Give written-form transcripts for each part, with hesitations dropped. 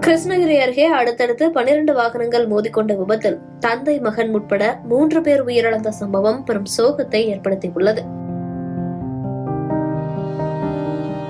கிருஷ்ணகிரி அருகே அடுத்தடுத்து 12 வாகனங்கள் மோதிக்கொண்ட விபத்தில் தந்தை மகன் உட்பட 3 பேர் உயிரிழந்த சம்பவம் பெரும் சோகத்தை ஏற்படுத்தியுள்ளது.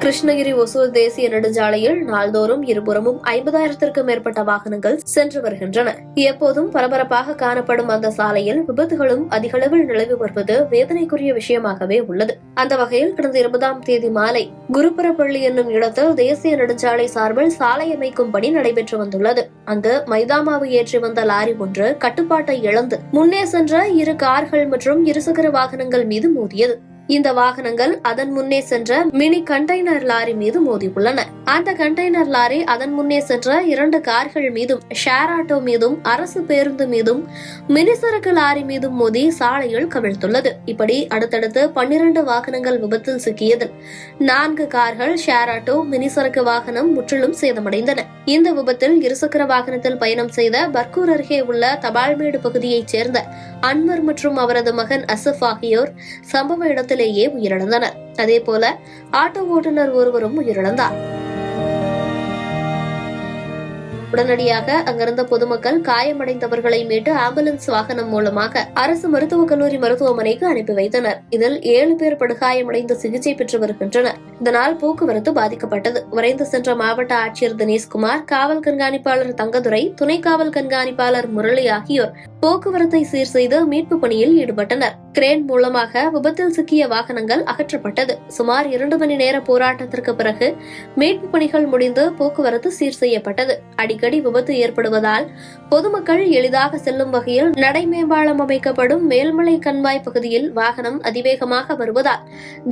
கிருஷ்ணகிரி ஒசூர் தேசிய நெடுஞ்சாலையில் நாள்தோறும் இருபுறமும் 50,000க்கும் மேற்பட்ட வாகனங்கள் சென்று வருகின்றன. எப்போதும் பரபரப்பாக காணப்படும் அந்த சாலையில் விபத்துகளும் அதிகளவில் நிலவி வருவது வேதனைக்குரிய விஷயமாகவே உள்ளது. அந்த வகையில் கடந்த 20ஆம் தேதி மாலை குருபரப்பள்ளி என்னும் இடத்தில் தேசிய நெடுஞ்சாலை சார்பில் சாலை அமைக்கும் பணி நடைபெற்று வந்துள்ளது. அங்கு மைதாமாவு ஏற்றி வந்த லாரி ஒன்று கட்டுப்பாட்டை இழந்து முன்னே சென்ற 2 கார்கள் மற்றும் இருசக்கர வாகனங்கள் மீது மோதியது. இந்த வாகனங்கள் அதன் முன்னே சென்ற மினி கண்டெய்னர் லாரி மீது மோதியுள்ளன. அந்த கண்டெய்னர் லாரி அதன் முன்னே சென்ற 2 கார்கள் மீதும், ஷேர் ஆட்டோ மீதும், அரசு பேருந்து மீதும், மினி சரக்கு லாரி மீதும் மோதி சாலையில் கவிழ்த்துள்ளது. இப்படி அடுத்தடுத்து 12 வாகனங்கள் விபத்தில் சிக்கியதில் 4 கார்கள், ஷேர் ஆட்டோ, மினி சரக்கு வாகனம் முற்றிலும் சேதமடைந்தன. இந்த விபத்தில் இருசக்கர வாகனத்தில் பயணம் செய்த பர்கூர் அருகே உள்ள தபால்மேடு பகுதியைச் சேர்ந்த அன்வர் மற்றும் அவரது மகன் அசப் ஆகியோர் சம்பவ இடத்திலேயே உயிரிழந்தனர். அதேபோல ஆட்டோ ஓட்டுநர் ஒருவரும் உயிரிழந்தார். உடனடியாக அங்கிருந்த பொதுமக்கள் காயமடைந்தவர்களை மீட்டு ஆம்புலன்ஸ் வாகனம் மூலமாக அரசு மருத்துவக் கல்லூரி மருத்துவமனைக்கு அனுப்பி வைத்தனர். இதில் 7 பேர் படுகாயமடைந்து சிகிச்சை பெற்று வருகின்றனர். இதனால் போக்குவரத்து பாதிக்கப்பட்டது. விரைந்து சென்ற மாவட்ட ஆட்சியர் தினேஷ்குமார், காவல் கண்காணிப்பாளர் தங்கதுரை, துணை காவல் கண்காணிப்பாளர் முரளி ஆகியோர் போக்குவரத்தை சீர் செய்து மீட்பு பணியில் ஈடுபட்டனர். கிரேன் மூலமாக விபத்தில் சிக்கிய வாகனங்கள் அகற்றப்பட்டது. சுமார் 2 மணி நேர போராட்டத்திற்கு பிறகு மீட்பு பணிகள் முடிந்து போக்குவரத்து சீர் செய்யப்பட்டது. அடிக்கடி விபத்து ஏற்படுவதால் பொதுமக்கள் எளிதாக செல்லும் வகையில் நடைமேம்பாலம் அமைக்கப்படும் மேல்மலை கண்மாய் பகுதியில் வாகனம் அதிவேகமாக வருவதால்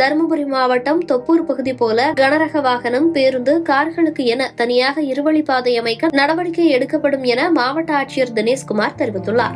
தருமபுரி மாவட்டம் தொப்பூர் பகுதி போல கனரக வாகனம், பேருந்து, கார்களுக்கு என தனியாக இருவழிப்பாதை அமைக்க நடவடிக்கை எடுக்கப்படும் என மாவட்ட ஆட்சியர் தினேஷ்குமார் தெரிவித்துள்ளார்.